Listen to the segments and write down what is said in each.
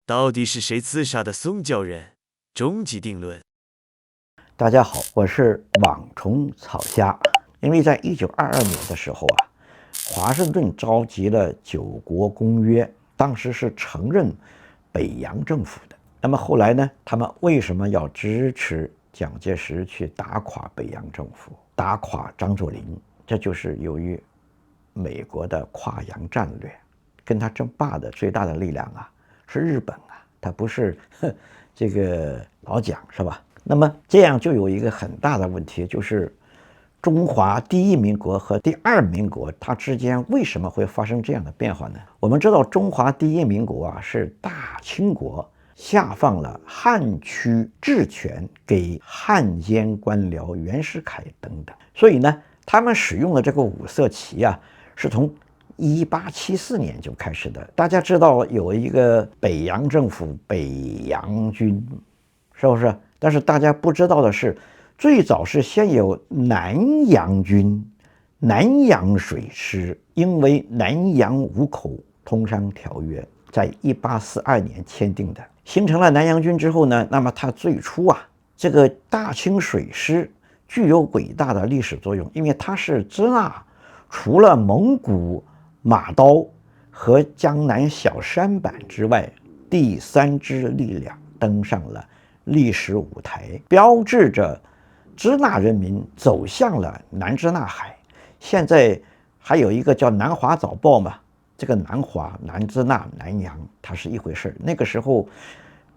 到底是谁刺杀的宋教仁？终极定论。大家好，我是网虫草虾。因为在1922年的时候华盛顿召集了九国公约，当时是承认北洋政府的。那么后来呢，他们为什么要支持蒋介石去打垮北洋政府，打垮张作霖？这就是由于美国的跨洋战略。跟他争霸的最大的力量是日本他不是这个老蒋，是吧？那么这样就有一个很大的问题，就是中华第一民国和第二民国它之间为什么会发生这样的变化呢？我们知道中华第一民国是大清国下放了汉区治权给汉奸官僚袁世凯等等，所以呢，他们使用的这个五色旗是从1874年就开始的。大家知道有一个北洋政府北洋军，是不是？但是大家不知道的是，最早是先有南洋军、南洋水师，因为南洋五口通商条约在1842年签订的，形成了南洋军之后呢，那么它最初这个大清水师具有伟大的历史作用，因为它是支那除了蒙古马刀和江南小舢板之外第三支力量登上了历史舞台，标志着支那人民走向了南支那海。现在还有一个叫南华早报嘛，这个南华、南支那、南洋它是一回事。那个时候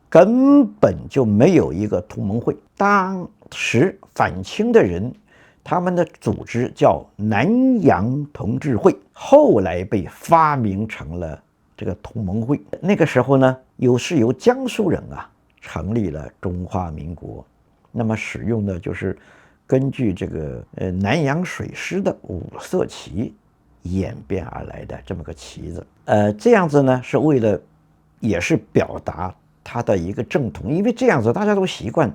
根本就没有一个同盟会，当时反清的人他们的组织叫南洋同志会，后来被发明成了这个同盟会。那个时候呢，是由江苏人成立了中华民国，那么使用的就是根据这个南洋水师的五色旗演变而来的这么个旗子。这样子呢，是为了也是表达它的一个正统，因为这样子大家都习惯。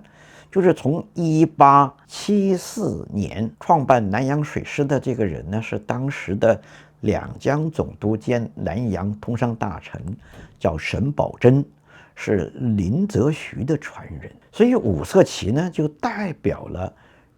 就是从1874年创办南洋水师的这个人呢，是当时的两江总督兼南洋通商大臣，叫沈葆桢，是林则徐的传人。所以五色旗呢，就代表了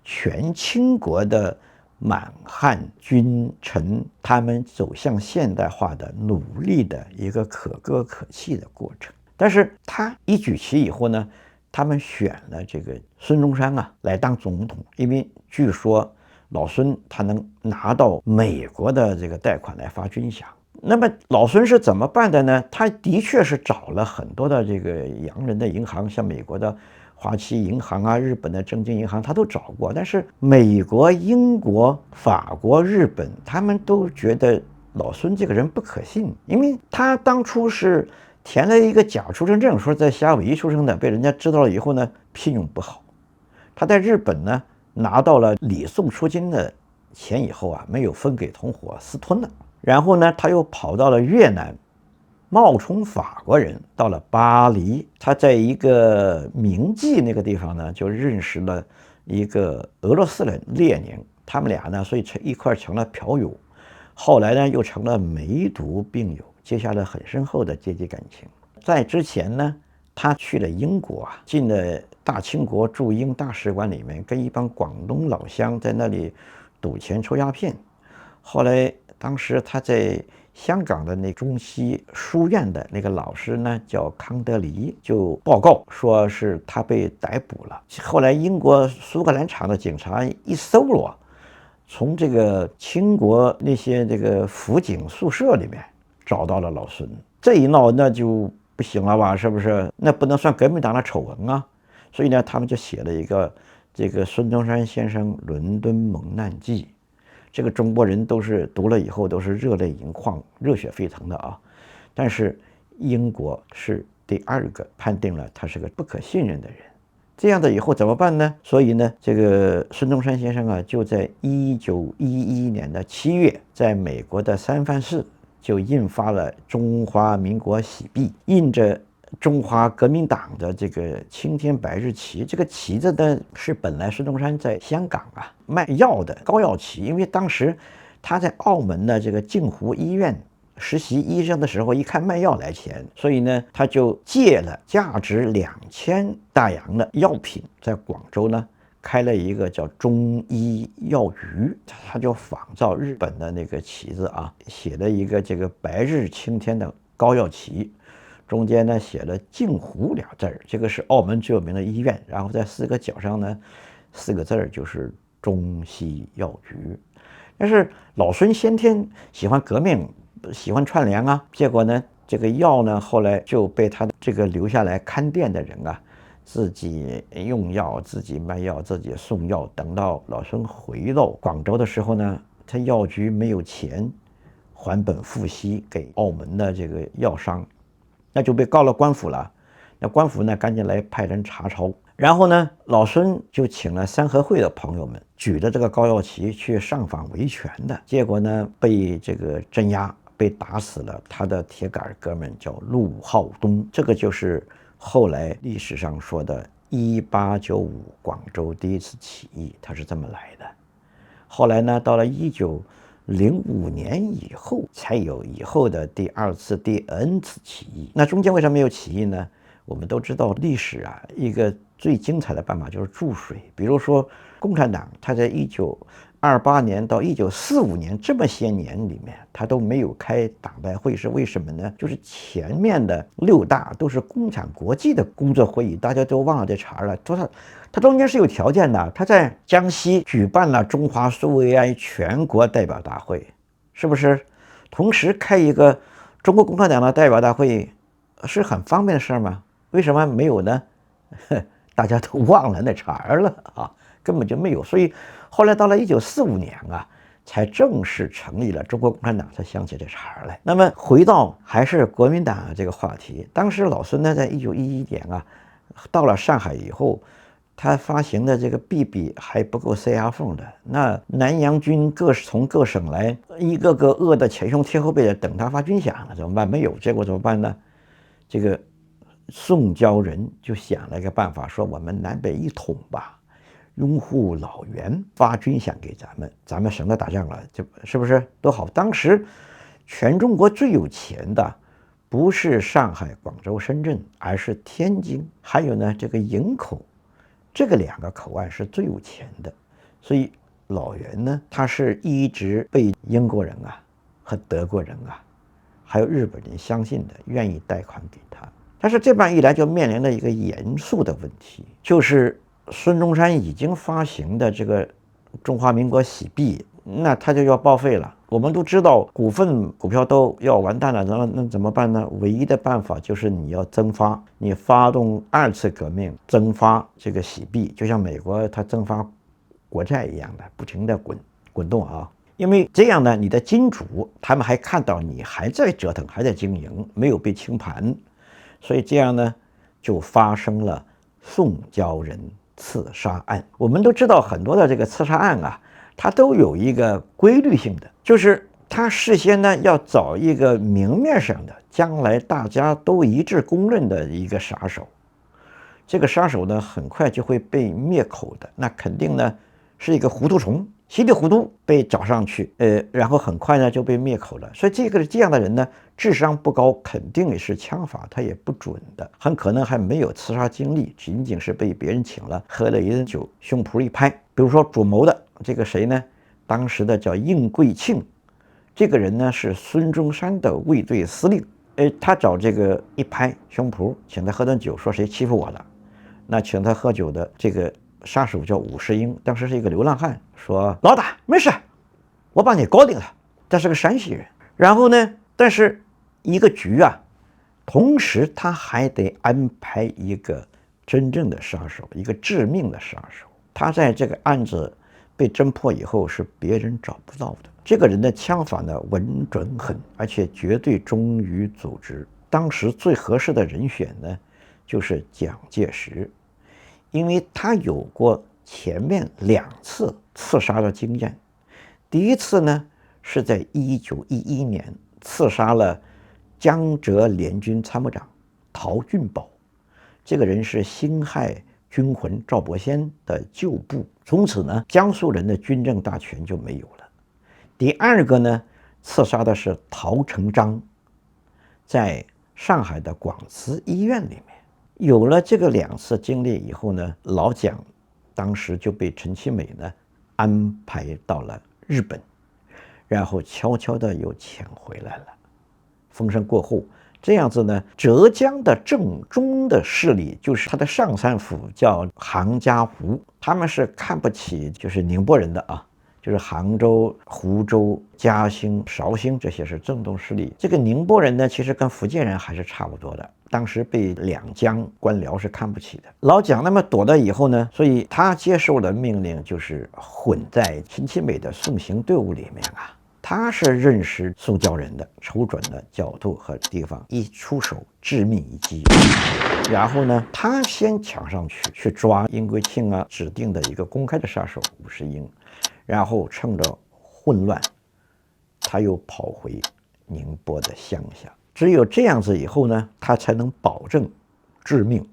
全清国的满汉君臣他们走向现代化的努力的一个可歌可泣的过程。但是他一举旗以后呢，他们选了这个孙中山来当总统，因为据说老孙他能拿到美国的这个贷款来发军饷。那么老孙是怎么办的呢？他的确是找了很多的这个洋人的银行，像美国的花旗银行日本的正经银行，他都找过。但是美国、英国、法国、日本，他们都觉得老孙这个人不可信，因为他当初是填了一个假出生证，说在夏威夷出生的，被人家知道了以后呢，信用不好。他在日本呢拿到了礼送出京的钱以后没有分给同伙，私吞了。然后呢，他又跑到了越南，冒充法国人，到了巴黎。他在一个铭记那个地方呢，就认识了一个俄罗斯人列宁，他们俩呢，所以一块成了嫖友。后来呢，又成了梅毒病友，结下了很深厚的阶级感情。在之前呢，他去了英国进了大清国驻英大使馆里面，跟一帮广东老乡在那里赌钱抽鸦片。后来当时他在香港的那中西书院的那个老师呢，叫康德黎，就报告说是他被逮捕了。后来英国苏格兰场的警察一搜罗，从这个清国那些这个辅警宿舍里面找到了老孙。这一闹那就不行了吧，是不是？那不能算革命党的丑闻所以呢，他们就写了一个这个孙中山先生伦敦蒙难记。这个中国人都是读了以后都是热泪盈眶、热血沸腾的但是英国是第二个判定了他是个不可信任的人。这样的以后怎么办呢？所以呢，这个孙中山先生就在1911年的7月，在美国的三藩市就印发了中华民国喜币，印着中华革命党的这个青天白日旗。这个旗子呢，是本来孙中山在香港卖药的膏药旗，因为当时他在澳门的这个镜湖医院实习医生的时候，一看卖药来钱，所以呢，他就借了价值2000大洋的药品，在广州呢开了一个叫中医药局，他就仿照日本的那个旗子啊，写了一个这个白日青天的高药旗，中间呢写了镜湖俩字儿，这个是澳门最有名的医院，然后在4个角上呢4个字儿就是中西药局。但是老孙先天喜欢革命，喜欢串联啊，结果呢，这个药呢后来就被他这个留下来看店的人啊，自己用药，自己卖药，自己送药。等到老孙回到广州的时候呢，他药局没有钱还本付息给澳门的这个药商，那就被告了官府了。那官府呢，赶紧来派人查抄。然后呢，老孙就请了三合会的朋友们，举着这个高耀旗去上访维权的，结果呢，被这个镇压，被打死了。他的铁杆哥们叫陆浩东，这个就是后来历史上说的1895广州第一次起义，他是这么来的。后来呢，到了1905年以后，才有以后的第2次、第 N 次起义。那中间为什么没有起义呢？我们都知道历史啊，一个最精彩的办法就是注水。比如说共产党，他在1928年到1945年这么些年里面，他都没有开党代会，是为什么呢？就是前面的6大都是共产国际的工作会议，大家都忘了这茬了。他中间是有条件的，他在江西举办了中华苏维埃全国代表大会，是不是？同时开一个中国共产党的代表大会是很方便的事吗？为什么没有呢？大家都忘了那茬了啊，根本就没有。所以后来到了1945年啊，才正式成立了中国共产党，才想起这茬来。那么回到还是国民党这个话题，当时老孙呢，在1911年啊，到了上海以后，他发行的这个币币还不够塞牙缝的。那南洋军从各省来，一个个饿得前胸贴后背的等他发军饷了，怎么办？没有，结果怎么办呢？这个宋教仁就想了一个办法，说我们南北一统吧，拥护老袁，发军饷给咱们省得打仗了，就是不是多好？当时全中国最有钱的不是上海、广州、深圳，而是天津，还有呢这个营口，这个2个口岸是最有钱的。所以老袁呢，他是一直被英国人啊和德国人啊还有日本人相信的，愿意贷款给他。但是这般一来就面临了一个严肃的问题，就是孙中山已经发行的这个中华民国喜币，那他就要报废了。我们都知道股票都要完蛋了，那怎么办呢？唯一的办法就是你要增发，你发动2次革命，增发这个喜币，就像美国它增发国债一样的，不停的滚动啊。因为这样呢，你的金主他们还看到你还在折腾，还在经营，没有被清盘，所以这样呢，就发生了宋教仁刺杀案。我们都知道很多的这个刺杀案啊，它都有一个规律性的，就是他事先呢要找一个明面上的，将来大家都一致公认的一个杀手。这个杀手呢，很快就会被灭口的，那肯定呢是一个糊涂虫。稀里糊涂被找上去，然后很快呢就被灭口了。所以这样的人呢，智商不高，肯定也是枪法他也不准的，很可能还没有刺杀经历，仅仅是被别人请了，喝了一顿酒，胸脯一拍。比如说主谋的这个谁呢？当时的叫应贵庆，这个人呢是孙中山的卫队司令。他找这个一拍胸脯，请他喝顿酒，说谁欺负我了？那请他喝酒的这个杀手叫武世英，当时是一个流浪汉，说老大没事，我把你搞定了。他是个山西人。然后呢，但是一个局啊，同时他还得安排一个真正的杀手，一个致命的杀手。他在这个案子被侦破以后是别人找不到的。这个人的枪法呢稳准狠，而且绝对忠于组织。当时最合适的人选呢就是蒋介石，因为他有过前面2次刺杀的经验。第一次呢是在1911年刺杀了江浙联军参谋长陶俊宝，这个人是辛亥军魂赵伯仙的旧部，从此呢江苏人的军政大权就没有了。第2个呢刺杀的是陶成章，在上海的广慈医院里面。有了这个2次经历以后呢，老蒋当时就被陈其美呢安排到了日本，然后悄悄的又遣回来了。风声过后，这样子呢，浙江的正宗的势力，就是他的上山府叫杭嘉湖，他们是看不起就是宁波人的啊，就是杭州、湖州、嘉兴、绍兴这些是正宗势力。这个宁波人呢，其实跟福建人还是差不多的，当时被两江官僚是看不起的。老蒋那么躲了以后呢，所以他接受的命令就是混在陈其美的送行队伍里面啊。他是认识宋教仁的，瞅准了角度和地方，一出手致命一击。然后呢，他先抢上去抓殷桂庆啊指定的一个公开的杀手吴世英，然后趁着混乱，他又跑回宁波的乡下。只有这样子以后呢，他才能保证致命。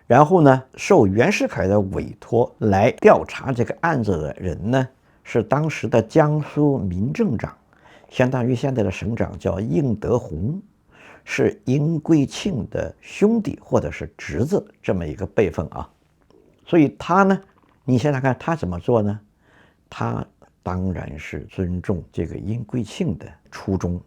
然后呢，受袁世凯的委托来调查这个案子的人呢，是当时的江苏民政长，相当于现在的省长，叫应德宏，是殷桂庆的兄弟或者是侄子这么一个辈分啊。所以他呢，你现在看他怎么做呢？他当然是尊重这个殷桂庆的初衷，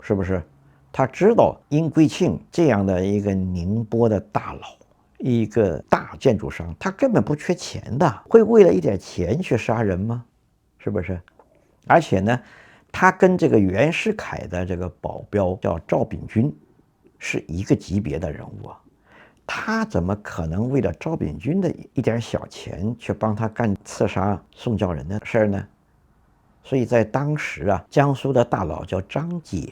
是不是？他知道殷桂庆这样的一个宁波的大佬，一个大建筑商，他根本不缺钱的，会为了一点钱去杀人吗？是不是？而且呢，他跟这个袁世凯的这个保镖叫赵秉钧是一个级别的人物啊，他怎么可能为了赵秉钧的一点小钱去帮他干刺杀宋教仁的事儿呢？所以在当时啊，江苏的大佬叫张謇，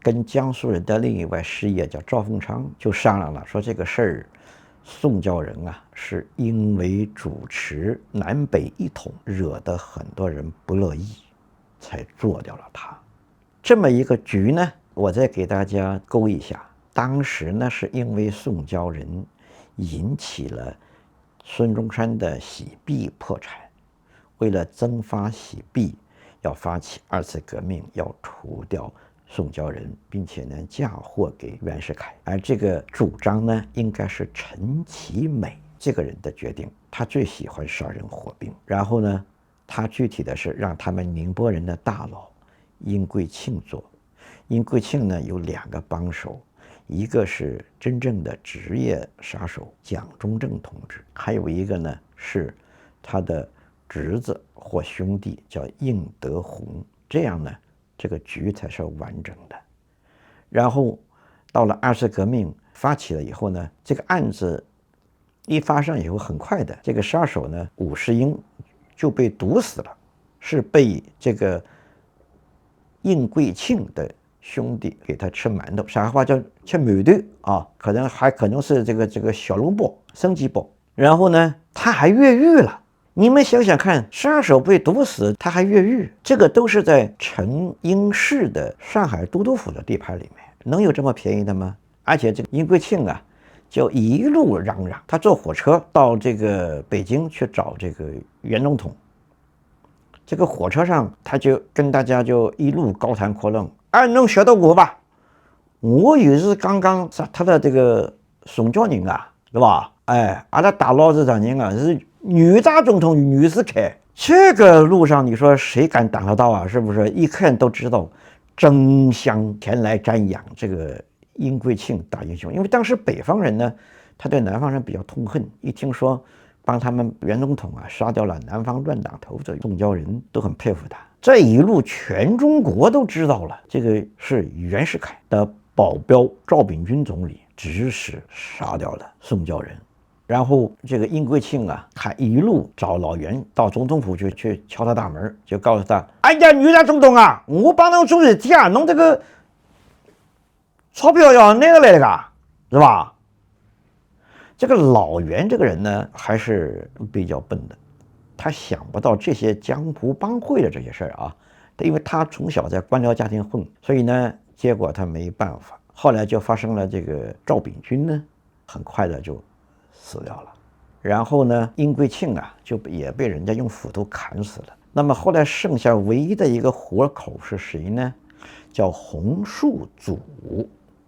跟江苏人的另一位师爷叫赵凤昌就商量了，说这个事儿，宋教仁啊是因为主持南北一统，惹得很多人不乐意，才做掉了他。这么一个局呢，我再给大家勾一下。当时呢，是因为宋教仁引起了孙中山的洗币破产，为了增发洗币，要发起2次革命，要除掉宋教仁，并且呢嫁祸给袁世凯。而这个主张呢，应该是陈其美这个人的决定，他最喜欢杀人火并。然后呢，他具体的是让他们宁波人的大佬殷桂庆做。殷桂庆呢有2个帮手，一个是真正的职业杀手蒋中正同志，还有一个呢是他的侄子或兄弟叫应德宏。这样呢，这个局才是完整的。然后到了2次革命发起了以后呢，这个案子一发生以后，很快的这个杀手呢伍世英就被毒死了，是被这个应桂庆的兄弟给他吃馒头，上海话叫吃馒头啊，可能是这个小笼包、生鸡包。然后呢，他还越狱了。你们想想看，杀手被毒死，他还越狱，这个都是在陈英市的上海都督府的地盘里面，能有这么便宜的吗？而且这个殷桂庆啊，就一路嚷嚷，他坐火车到这个北京去找这个袁总统。这个火车上，他就跟大家就一路高谈阔论。侬晓得我吧？我又是刚刚杀他的这个宋教仁啊，对吧？阿拉大佬是啥人啊？是女大总统袁世凯。这个路上，你说谁敢挡得到啊？是不是？一看都知道，争相前来瞻仰这个殷桂庆大英雄。因为当时北方人呢，他对南方人比较痛恨，一听说帮他们袁总统啊杀掉了南方乱党头子宋教仁，都很佩服他。这一路全中国都知道了，这个是袁世凯的保镖赵秉钧总理指使杀掉了宋教仁。然后这个殷桂庆啊，还一路找老袁到总统府去敲他大门，就告诉他：“哎呀，袁大总统啊，我帮侬做事体啊，侬这个钞票要拿得来的噶，是吧？”这个老袁这个人呢，还是比较笨的，他想不到这些江湖帮会的这些事儿啊。因为他从小在官僚家庭混，所以呢，结果他没办法。后来就发生了这个赵秉钧呢，很快的就死掉了。然后呢，殷桂庆啊，也被人家用斧头砍死了。那么后来剩下唯一的一个活口是谁呢？叫洪树祖。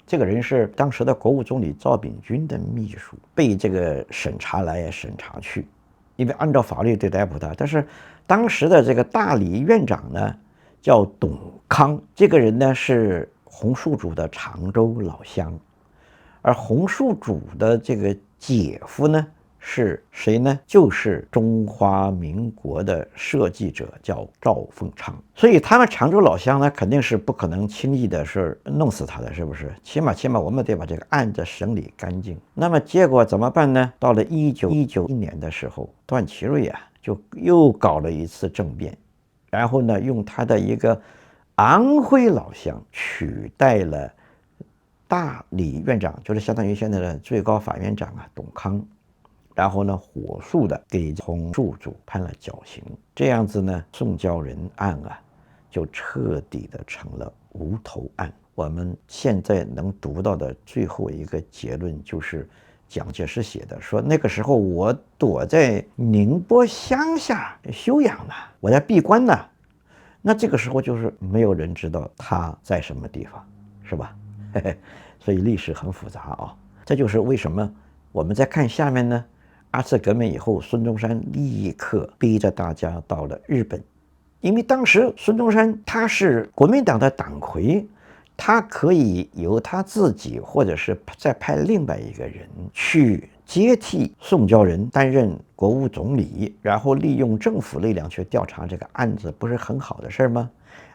这个人是当时的国务总理赵秉钧的秘书，被这个审查来审查去，因为按照法律得逮捕他。但是当时的这个大理院长呢，叫董康，这个人呢是洪树主的常州老乡，而洪树主的这个姐夫呢是谁呢？就是中华民国的设计者，叫赵凤昌。所以他们常州老乡呢，肯定是不可能轻易的是弄死他的，是不是？起码我们得把这个案子审理干净。那么结果怎么办呢？到了1919年的时候，段祺瑞啊就又搞了一次政变，然后呢用他的一个安徽老乡取代了大理院长，就是相当于现在的最高法院长啊，董康。然后呢，火速的给洪树主判了绞刑，这样子呢，宋教仁案啊，就彻底的成了无头案。我们现在能读到的最后一个结论就是蒋介石写的，说那个时候我躲在宁波乡下休养呢，我在闭关呢。那这个时候就是没有人知道他在什么地方，是吧？所以历史很复杂啊，这就是为什么我们再看下面呢。二次革命以后，孙中山立刻逼着大家到了日本，因为当时孙中山他是国民党的党魁，他可以由他自己或者是再派另外一个人去接替宋教仁担任国务总理，然后利用政府力量去调查这个案子，不是很好的事吗？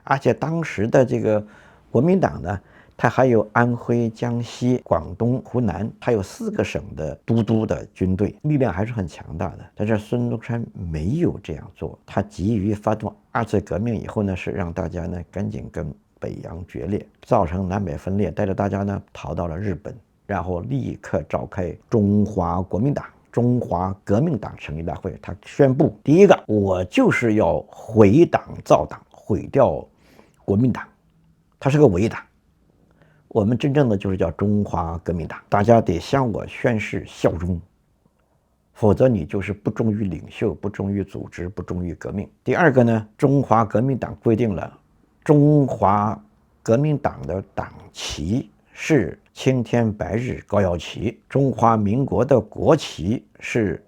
而且当时的这个国民党呢，它还有安徽、江西、广东、湖南，还有4个省的都督的军队，力量还是很强大的。但是孙中山没有这样做，他急于发动二次革命以后呢，是让大家呢赶紧跟北洋决裂，造成南北分裂，带着大家呢逃到了日本，然后立刻召开中华国民党、中华革命党成立大会。他宣布，第一个，我就是要毁党造党，毁掉国民党，它是个伪党。我们真正的就是叫中华革命党，大家得向我宣誓效忠，否则你就是不忠于领袖，不忠于组织，不忠于革命。第二个呢，中华革命党规定了，中华革命党的党旗是青天白日高摇旗，中华民国的国旗是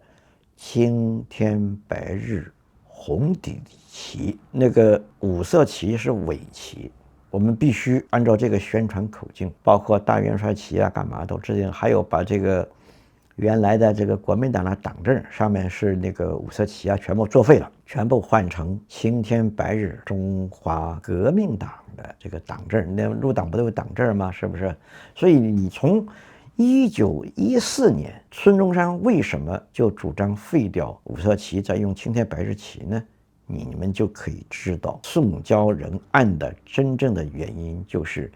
青天白日红底旗，那个五色旗是伪旗。我们必须按照这个宣传口径，包括大元帅旗啊，干嘛都制定，还有把这个原来的这个国民党的党证上面是那个五色旗啊，全部作废了，全部换成青天白日中华革命党的这个党证。那入党不都有党证吗？是不是？所以你从1914年，孙中山为什么就主张废掉五色旗，再用青天白日旗呢？你们就可以知道宋教仁案的真正的原因，就是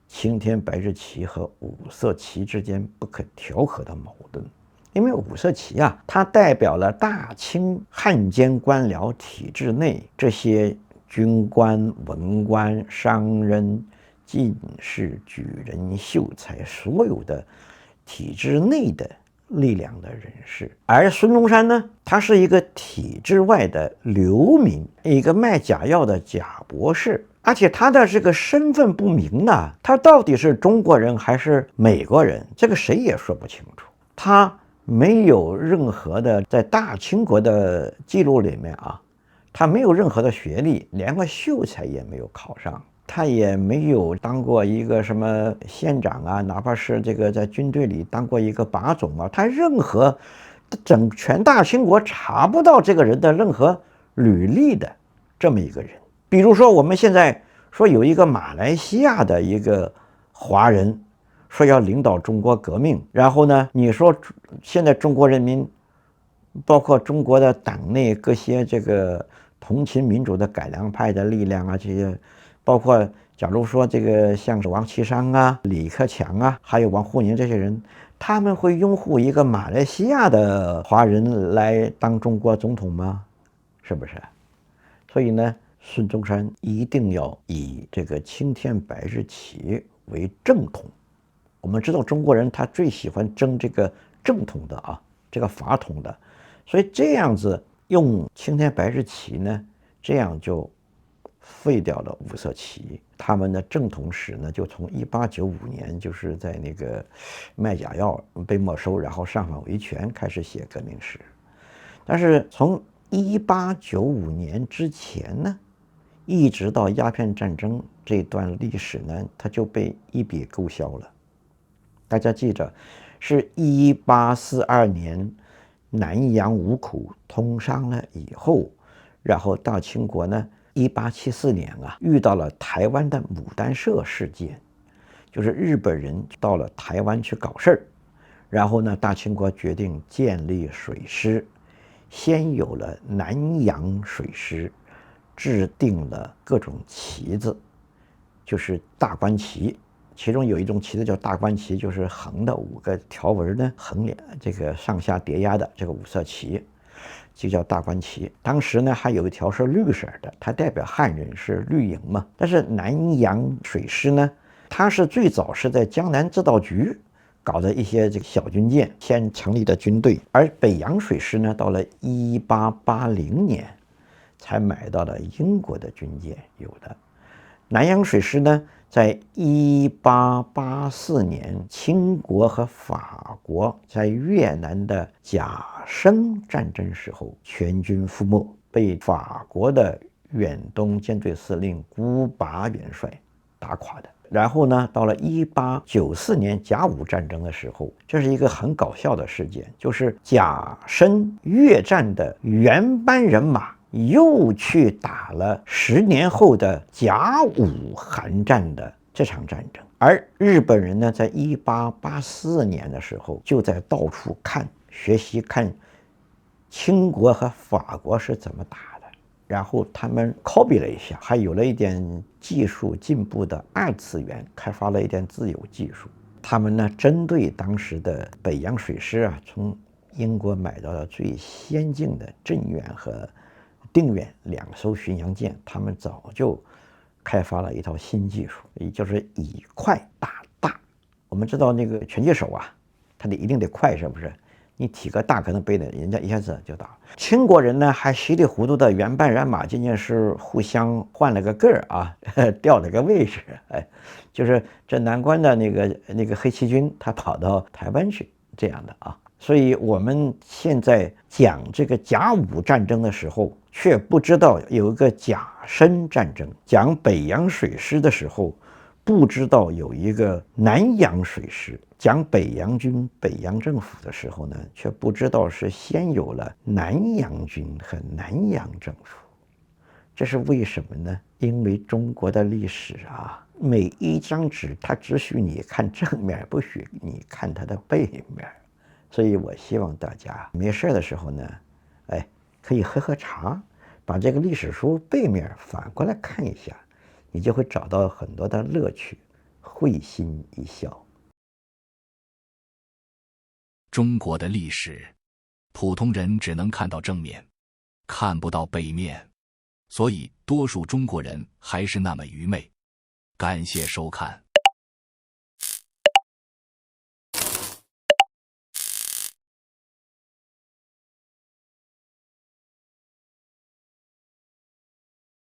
青天白日旗和五色旗之间不可调和的矛盾。因为五色旗啊，它代表了大清汉奸官僚体制内这些军官、文官、商人、进士、举人、秀才，所有的体制内的力量的人士。而孙中山呢，他是一个体制外的流民，一个卖假药的假博士，而且他的这个身份不明呢，他到底是中国人还是美国人，这个谁也说不清楚。他没有任何的在大清国的记录里面啊，他没有任何的学历，连个秀才也没有考上。他也没有当过一个什么县长啊，哪怕是这个在军队里当过一个把总啊，他任何全大清国查不到这个人的任何履历的这么一个人。比如说我们现在说有一个马来西亚的一个华人说要领导中国革命，然后呢，你说现在中国人民包括中国的党内各些这个同情民主的改良派的力量啊，这些包括假如说这个像是王岐山啊、李克强啊，还有王沪宁这些人，他们会拥护一个马来西亚的华人来当中国总统吗？是不是？所以呢，孙中山一定要以这个青天白日旗为正统。我们知道中国人他最喜欢争这个正统的啊，这个法统的，所以这样子用青天白日旗呢，这样就废掉了五色旗。他们的正统史呢，就从1895年，就是在那个卖假药被没收，然后上访维权开始写革命史。但是从1895年之前呢，一直到鸦片战争这段历史呢，它就被一笔勾销了。大家记着，是1842年南洋五口通商了以后，然后大清国呢，1874年遇到了台湾的牡丹社事件，就是日本人到了台湾去搞事儿，然后呢，大清国决定建立水师，先有了南洋水师，制定了各种旗子，就是大官旗。其中有一种旗子叫大官旗，就是横的5个条纹呢，横脸这个上下叠压的这个五色旗，就叫大官旗。当时呢还有一条是绿色的，它代表汉人，是绿营嘛。但是南洋水师呢，它是最早是在江南制造局搞的一些这个小军舰先成立的军队，而北洋水师呢，到了1880年才买到了英国的军舰，有的。南洋水师呢，在1884年，清国和法国在越南的甲申战争时候全军覆没，被法国的远东舰队司令孤拔元帅打垮的。然后呢，到了1894年甲午战争的时候，这是一个很搞笑的事件，就是甲申越战的原班人马又去打了10年后的甲午韩战的这场战争。而日本人呢，在1884年的时候就在到处学习看清国和法国是怎么打的，然后他们 copy 了一下，还有了一点技术进步的2次元，开发了一点自由技术。他们呢，针对当时的北洋水师从英国买到了最先进的镇远和定远2艘巡洋舰，他们早就开发了一套新技术，也就是以快打大。我们知道那个拳击手他一定得快，是不是？你体格大可能背的人家一下子就打了。清国人呢还稀里糊涂的原班人马，仅仅是互相换了个个儿调了个位置，就是这南关的那个黑旗军他跑到台湾去这样的所以我们现在讲这个甲午战争的时候，却不知道有一个甲申战争；讲北洋水师的时候，不知道有一个南洋水师；讲北洋军、北洋政府的时候呢，却不知道是先有了南洋军和南洋政府。这是为什么呢？因为中国的历史每一张纸它只许你看正面，不许你看它的背面。所以我希望大家没事的时候呢，可以喝喝茶，把这个历史书背面反过来看一下，你就会找到很多的乐趣，会心一笑。中国的历史，普通人只能看到正面，看不到背面，所以多数中国人还是那么愚昧。感谢收看。